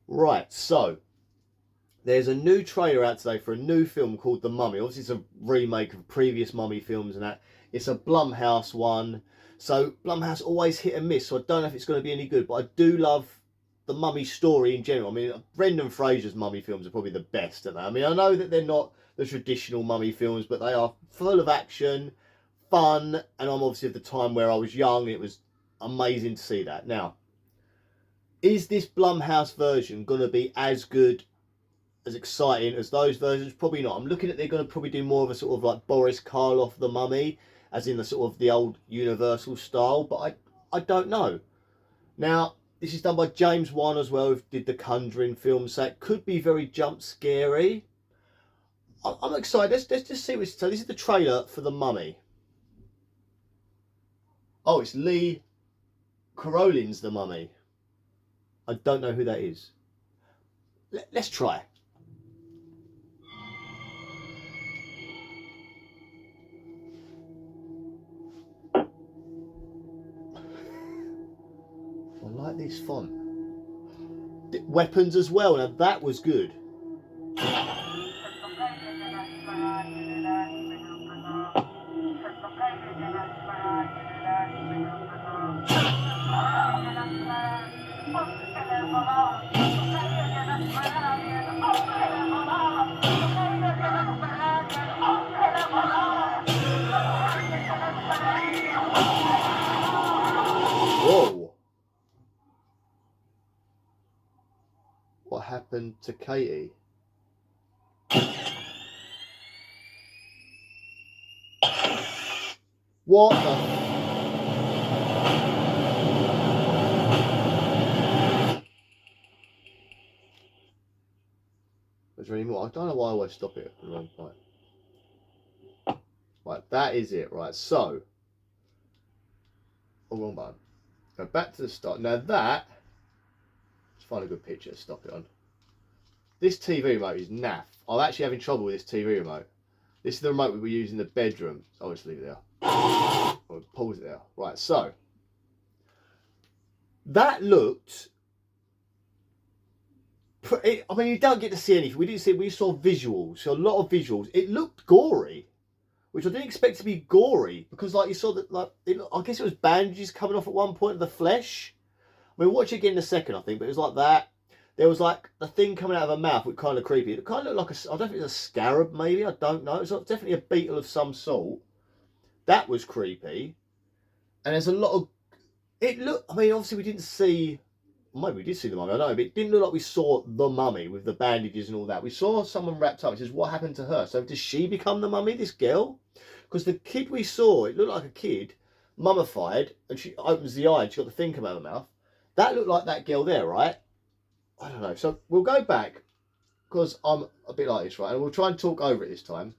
Right, so there's a new trailer out today for a new film called The Mummy. Obviously, it's a remake of previous Mummy films and that. It's a Blumhouse one. So Blumhouse always hit and miss, so I don't know if it's going to be any good, but I do love the Mummy story in general. I mean, Brendan Fraser's Mummy films are probably the best, aren't they? I mean, I know that they're not the traditional Mummy films, but they are full of action, fun, and I'm obviously at the time where I was young, and it was amazing to see that. Now, is this Blumhouse version going to be as good, as exciting as those versions? Probably not. I'm looking at they're going to probably do more of a sort of like Boris Karloff The Mummy, as in the sort of the old Universal style, but I don't know. Now, this is done by James Wan as well, who did the Conjuring films, so it could be very jump scary. I'm excited. Let's just see what it's. So this is the trailer for The Mummy. Oh, it's Lee Cronin's The Mummy. I don't know who that is. Let's try. I like this font. Weapons as well. Now that was good. Whoa. What happened to Katie? What the... Is there any more? I don't know why I always stop it at the wrong point. Right, that is it. Right, so... Oh, wrong button. Go back to the start. Now that... Let's find a good picture to stop it on. This TV remote is naff. I'm actually having trouble with this TV remote. This is the remote we were using in the bedroom. I'll just leave it there. I'll pause it there. Right, so... That looked... I mean, you don't get to see anything. We didn't see. We saw visuals, so a lot of visuals. It looked gory, which I didn't expect to be gory because, like, you saw that. Like, I guess it was bandages coming off at one point of the flesh. I mean, watch it again in a second, I think. But it was like that. There was like the thing coming out of her mouth, which kind of creepy. It kind of looked like a. I don't think it's a scarab. Maybe, I don't know. It's definitely a beetle of some sort. That was creepy. And there's a lot of. It looked. I mean, obviously we didn't see. Maybe we did see the mummy, I don't know, but it didn't look like we saw the mummy with the bandages and all that. We saw someone wrapped up. It says, what happened to her? So does she become the mummy, this girl? Because the kid we saw, it looked like a kid, mummified, and she opens the eye and she got the thing come out of her mouth. That looked like that girl there, right? I don't know. So we'll go back, because I'm a bit like this, right? And we'll try and talk over it this time.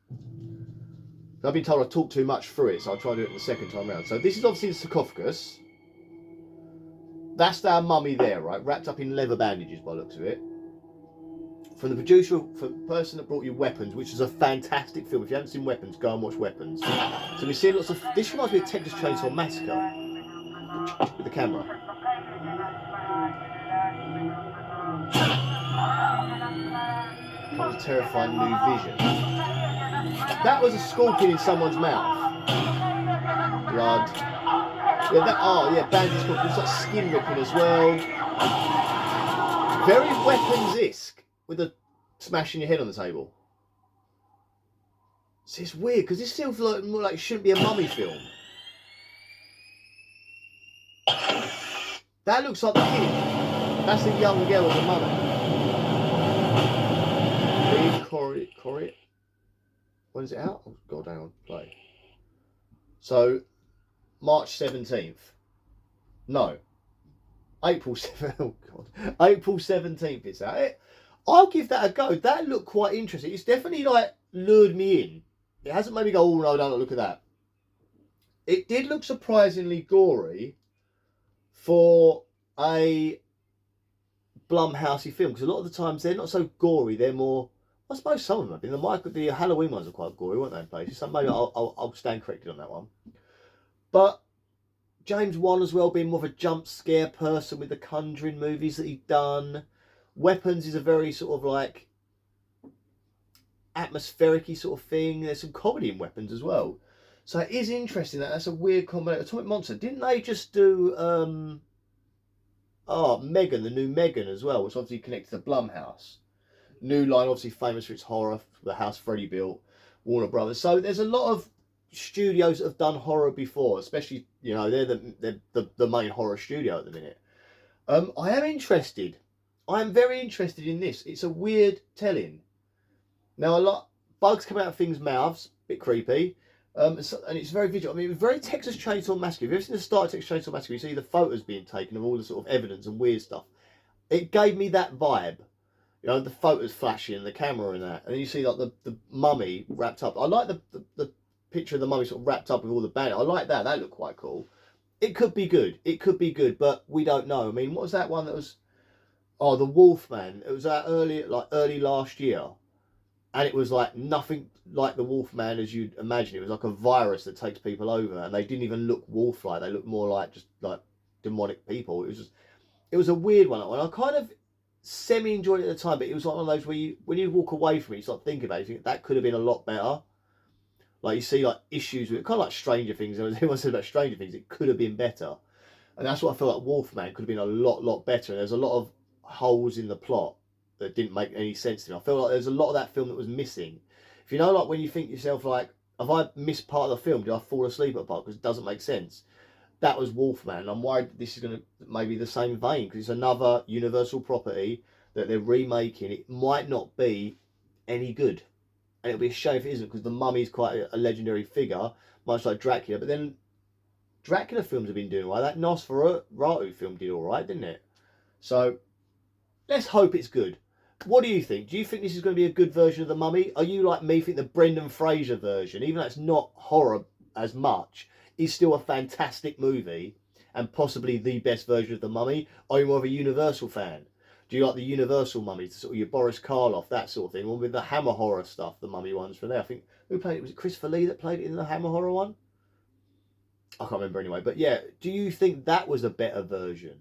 I've been told I talk too much through it, so I'll try and do it the second time around. So this is obviously the sarcophagus. That's our mummy there, right? Wrapped up in leather bandages by the looks of it. From the producer, for the person that brought you Weapons, which is a fantastic film. If you haven't seen Weapons, go and watch Weapons. So we see lots of... This reminds me of Texas Chainsaw Massacre. With the camera. What a terrifying new vision. That was a scorpion in someone's mouth. Blood. Yeah, that, oh yeah, bandage got there's like skin ripping as well. Very Weapons-esque with the smashing your head on the table. See, it's weird because this feels like more like it shouldn't be a mummy film. That looks like the kid. That's the young girl with the mummy. Corey. When is it out? Oh god, hang on, play. So. March 17th. No. April 7th. Oh god. April 17th it's out. I'll give that a go. That looked quite interesting. It's definitely like lured me in. It hasn't made me go, oh no, don't look at that. It did look surprisingly gory for a Blumhousey film, because a lot of the times they're not so gory, they're more, I suppose some of them have been. The Halloween ones are quite gory, weren't they, in places? So maybe I'll stand corrected on that one. But James Wan as well, being more of a jump scare person with the Conjuring movies that he'd done. Weapons is a very sort of like atmospheric-y sort of thing. There's some comedy in Weapons as well. So it is interesting that's a weird combination. Atomic Monster, didn't they just do Megan, the new Megan as well, which obviously connected to Blumhouse. New Line, obviously famous for its horror, the house Freddy built, Warner Brothers. So there's a lot of studios that have done horror before, especially, you know, they're the main horror studio at the minute. I am interested. I am very interested in this. It's a weird telling. Now, a lot bugs come out of things' mouths, bit creepy, and it's very visual. I mean, it was very Texas Chainsaw Massacre. If you've ever seen the start of Texas Chainsaw Massacre, you see the photos being taken of all the sort of evidence and weird stuff. It gave me that vibe. You know, the photos flashing and the camera and that. And then you see like the mummy wrapped up. I like the picture of the mummy sort of wrapped up with all the bandage. I like that. That looked quite cool. It could be good. It could be good, but we don't know. I mean, what was that one that was... Oh, the Wolfman. It was out early last year. And it was like nothing like the Wolfman as you'd imagine. It was like a virus that takes people over. And they didn't even look wolf-like. They looked more like just like demonic people. It was a weird one. And I kind of semi-enjoyed it at the time, but it was like one of those where when you walk away from it, you start thinking about it, you think that could have been a lot better. Like you see like issues with it, kind of like Stranger Things. Everyone said about Stranger Things, it could have been better. And that's what I feel like Wolfman could have been a lot better. And there's a lot of holes in the plot that didn't make any sense to me. I feel like there's a lot of that film that was missing. If you know, like when you think to yourself, like, have I missed part of the film? Did I fall asleep at part because it doesn't make sense? That was Wolfman. I'm worried this is going to maybe the same vein because it's another Universal property that they're remaking. It might not be any good. And it'll be a shame if it isn't because the Mummy's quite a legendary figure, much like Dracula. But then Dracula films have been doing well. That Nosferatu film did all right, didn't it? So let's hope it's good. What do you think? Do you think this is going to be a good version of The Mummy? Are you like me, think the Brendan Fraser version, even though it's not horror as much, is still a fantastic movie and possibly the best version of The Mummy? Are you more of a Universal fan? Do you like the Universal Mummy, sort of your Boris Karloff, that sort of thing? Or with the Hammer horror stuff, the Mummy ones from there? I think, who played it? Was it Christopher Lee that played it in the Hammer horror one? I can't remember anyway. But yeah, do you think that was a better version?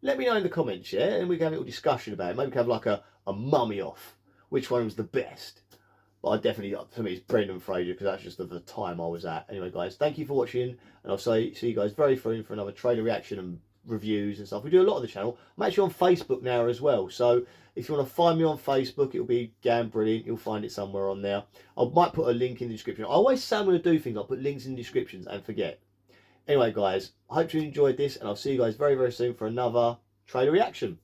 Let me know in the comments, yeah? And we can have a little discussion about it. Maybe we can have like a mummy off. Which one was the best? But I definitely, for me, it's Brendan Fraser because that's just the time I was at. Anyway, guys, thank you for watching. And I'll see you guys very soon for another trailer reaction and reviews and stuff. We do a lot of the channel. I'm actually on Facebook now as well. So if you want to find me on Facebook, it'll be Gam Brilliant. You'll find it somewhere on there. I might put a link in the description. I always say I'm going to do things. I'll put links in the descriptions and forget. Anyway, guys, I hope you enjoyed this, and I'll see you guys very soon for another trailer reaction.